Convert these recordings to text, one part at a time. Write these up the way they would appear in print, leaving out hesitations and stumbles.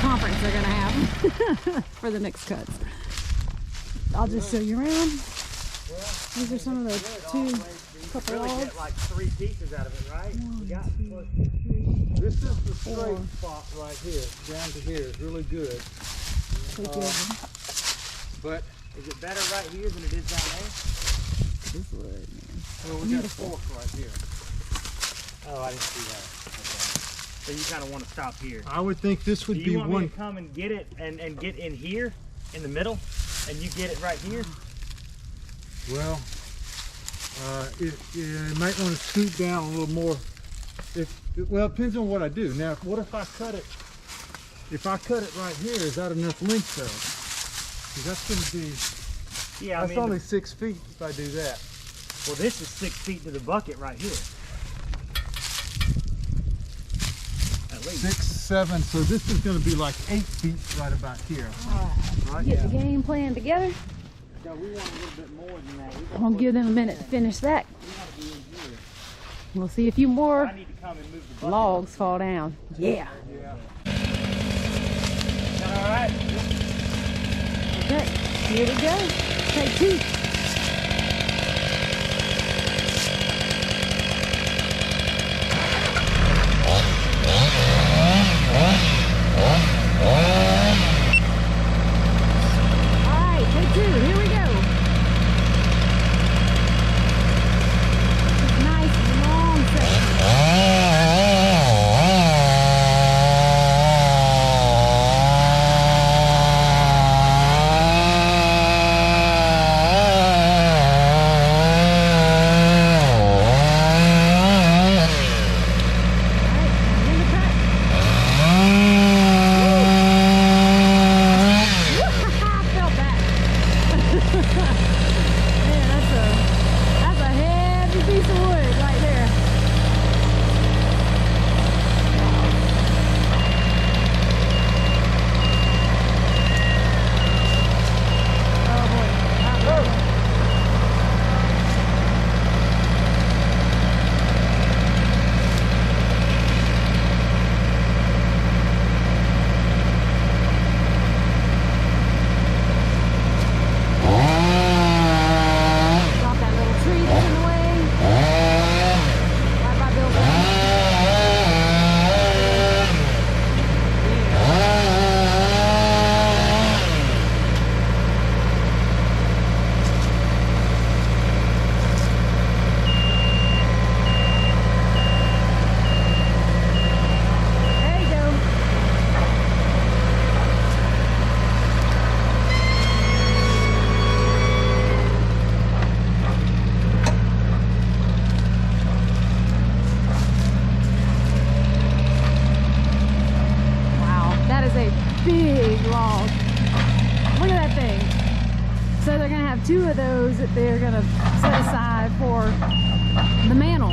conference they're gonna have for the next cuts. I'll just show you around. These are some of the couple logs. Get like 3 pieces out of it, right? One, got two, this is the straight spot right here, down to here. It's really good. But is it better right here than it is down there? This wood, man. Well, we got a fork right here. Oh, I didn't see that. Okay. So you kind of want to stop here. I would think this would be you want one. me to come and get it and get in here in the middle, and you get it right here? Well, you might want to scoot down a little more. Well, it depends on what I do. Now, what if I cut it? If I cut it right here, is that enough length though? Because that's going to be. Yeah, that's only 6 feet if I do that. Well, this is 6 feet to the bucket right here. At least 6, 7. So this is going to be like 8 feet right about here. Right. Get the game plan together. So we want a little bit more than that. I'll give them a minute to finish that. We'll see a few more logs fall down. Yeah. Is that all right? Okay, here we go. Take 2. All right, take 2. Here we go. Nice long section. Big log. Look at that thing. So they're gonna have 2 of those that they're gonna set aside for the mantle.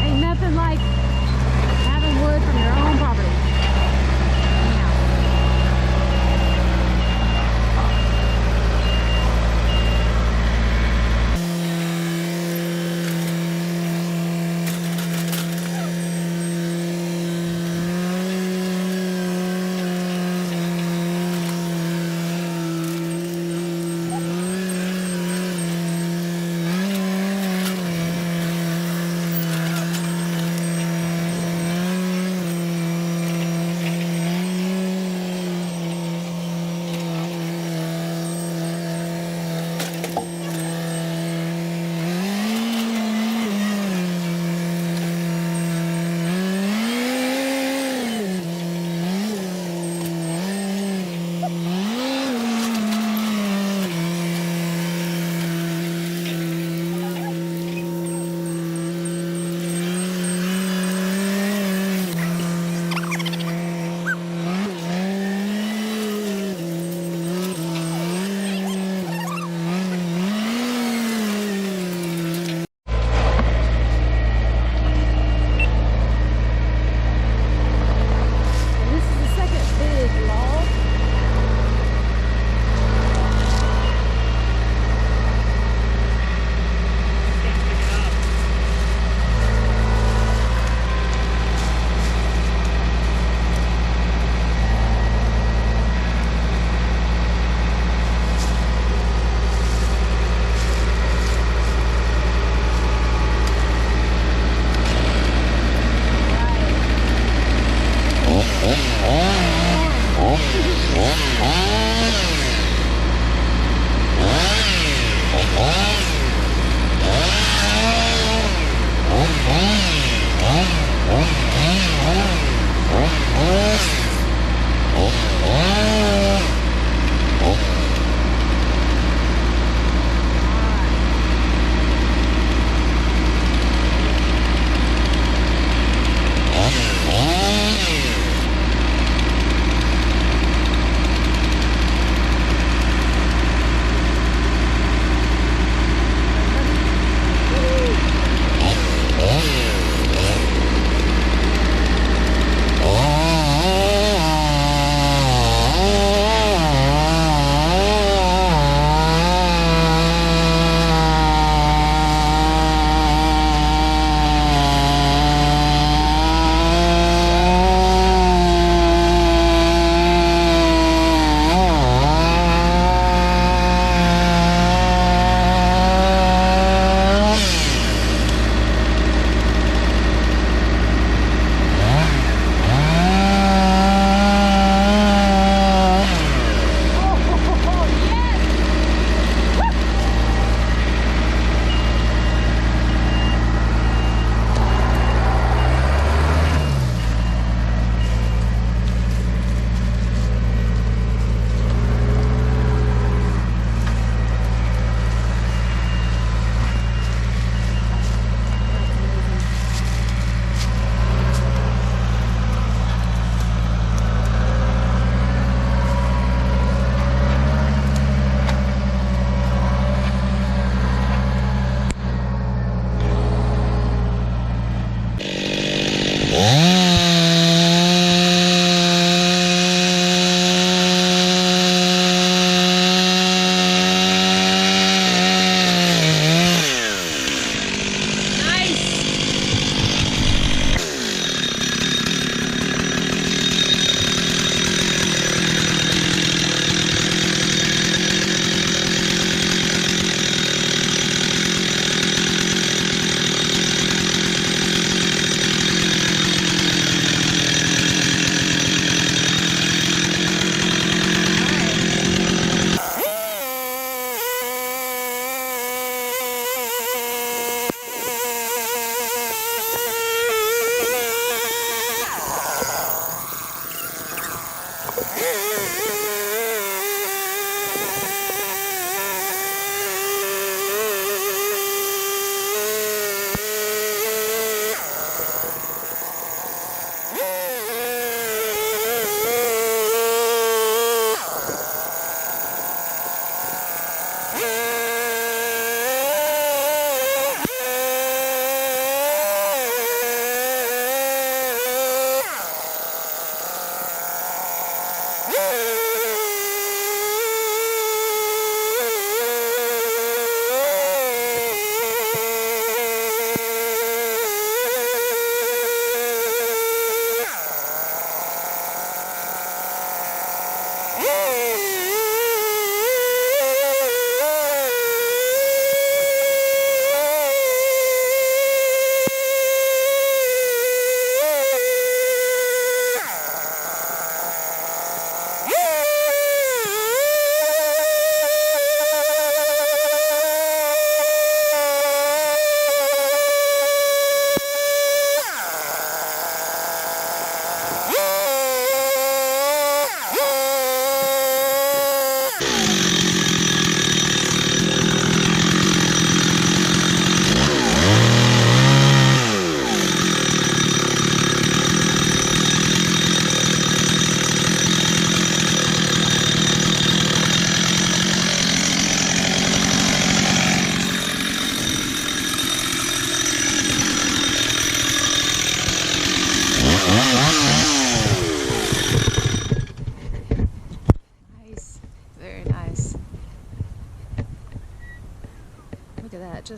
Ain't nothing like having wood from your own property.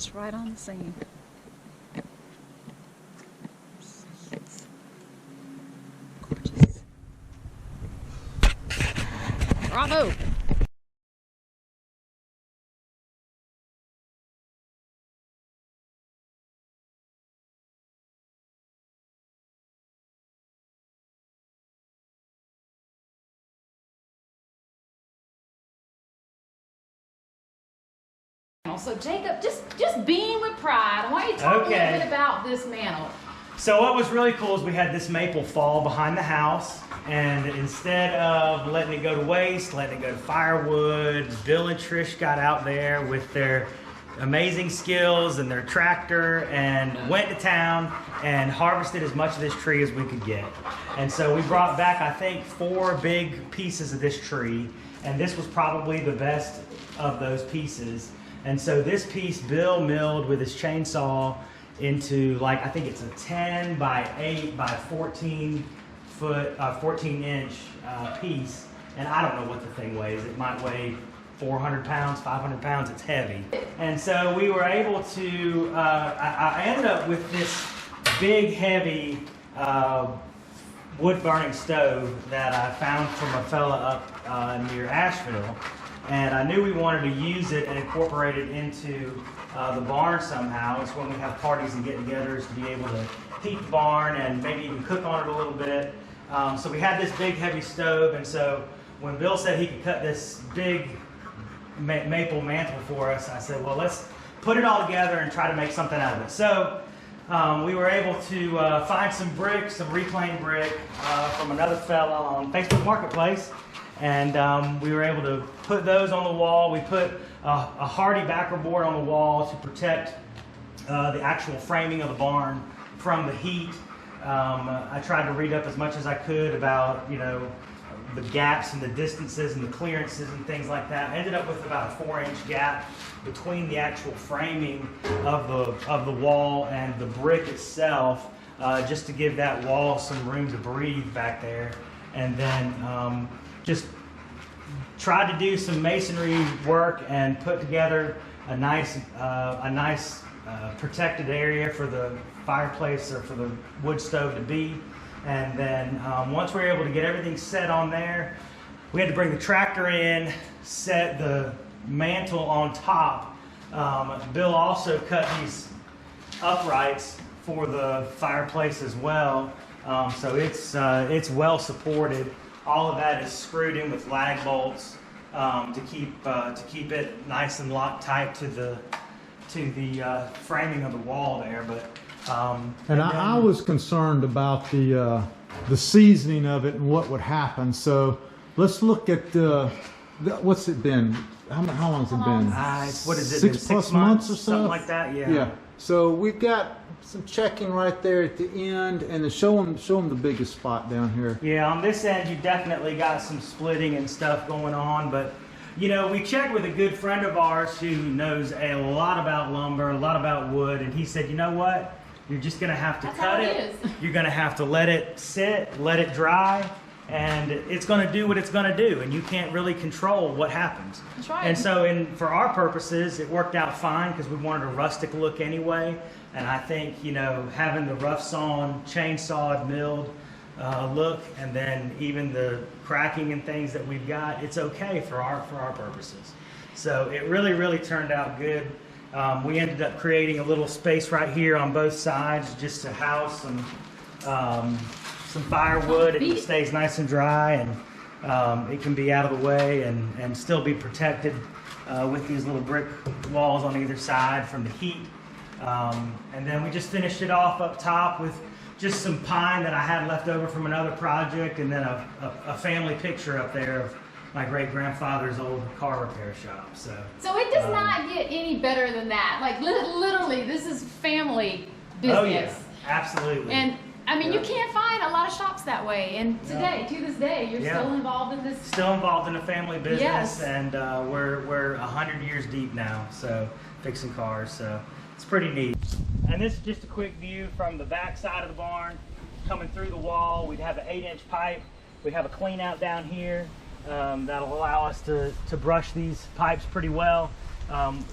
just right on the scene. Gorgeous. Bravo! So Jacob, just being with pride, I want you to talk a little bit about this mantle. So what was really cool is we had this maple fall behind the house, and instead of letting it go to waste, letting it go to firewood, Bill and Trish got out there with their amazing skills and their tractor and went to town and harvested as much of this tree as we could get. And so we brought back, I think, 4 big pieces of this tree, and this was probably the best of those pieces. And so this piece Bill milled with his chainsaw into, like, I think it's a 10 by 8 by 14 inch piece. And I don't know what the thing weighs. It might weigh 400 pounds, 500 pounds. It's heavy. And so we were able to, I ended up with this big, heavy wood burning stove that I found from a fella up near Asheville. And I knew we wanted to use it and incorporate it into the barn somehow. It's when we have parties and get-togethers to be able to heat the barn and maybe even cook on it a little bit. So we had this big heavy stove, and so when Bill said he could cut this big maple mantle for us, I said, well, let's put it all together and try to make something out of it. So we were able to find some bricks, some reclaimed brick from another fella on Facebook Marketplace. And we were able to put those on the wall. We put a hardy backer board on the wall to protect the actual framing of the barn from the heat. I tried to read up as much as I could about, you know, the gaps and the distances and the clearances and things like that. I ended up with about a 4-inch gap between the actual framing of the wall and the brick itself, just to give that wall some room to breathe back there. And then just tried to do some masonry work and put together a nice protected area for the fireplace or for the wood stove to be. And then once we were able to get everything set on there, we had to bring the tractor in, set the mantle on top. Bill also cut these uprights for the fireplace as well, so it's well supported. All of that is screwed in with lag bolts to keep it nice and locked tight to the framing of the wall there. But I was concerned about the seasoning of it and what would happen. So let's look at what's it been? How long has it been? What is it? 6+ months or so? Something like that. Yeah. Yeah. So we've got some checking right there at the end, and then show them the biggest spot down here. Yeah, on this end you definitely got some splitting and stuff going on, but you know, we checked with a good friend of ours who knows a lot about lumber, a lot about wood, and he said, you know what? You're just gonna have to cut it. You're gonna have to let it sit, let it dry, and it's going to do what it's going to do, and you can't really control what happens. That's right. And so for our purposes, it worked out fine because we wanted a rustic look anyway, and I think, you know, having the rough sawn, chainsawed, milled look, and then even the cracking and things that we've got, it's okay for our purposes. So it really turned out good. We ended up creating a little space right here on both sides just to house some firewood, and it stays nice and dry, and it can be out of the way and still be protected with these little brick walls on either side from the heat. And then we just finished it off up top with just some pine that I had left over from another project, and then a family picture up there of my great-grandfather's old car repair shop. So it does not get any better than that. Like literally, this is family business. Oh yeah, absolutely. And I mean, you can't find a lot of shops that way. And today, to this day, you're still involved in this. Still involved in a family business, yes. And we're 100 years deep now, so fixing cars. So it's pretty neat. And this is just a quick view from the back side of the barn, coming through the wall. We'd have an 8-inch pipe. We have a clean out down here that'll allow us to brush these pipes pretty well.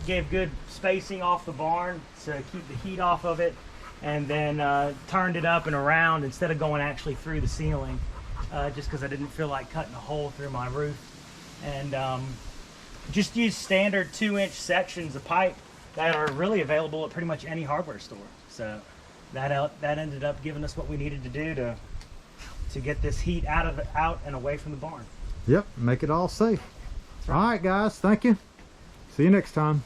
Gave good spacing off the barn to keep the heat off of it, and then turned it up and around instead of going actually through the ceiling, just because I didn't feel like cutting a hole through my roof. And just use standard 2-inch sections of pipe that are really available at pretty much any hardware store. So that ended up giving us what we needed to do to get this heat out and away from the barn. Yep, make it all safe. All right, guys, thank you. See you next time.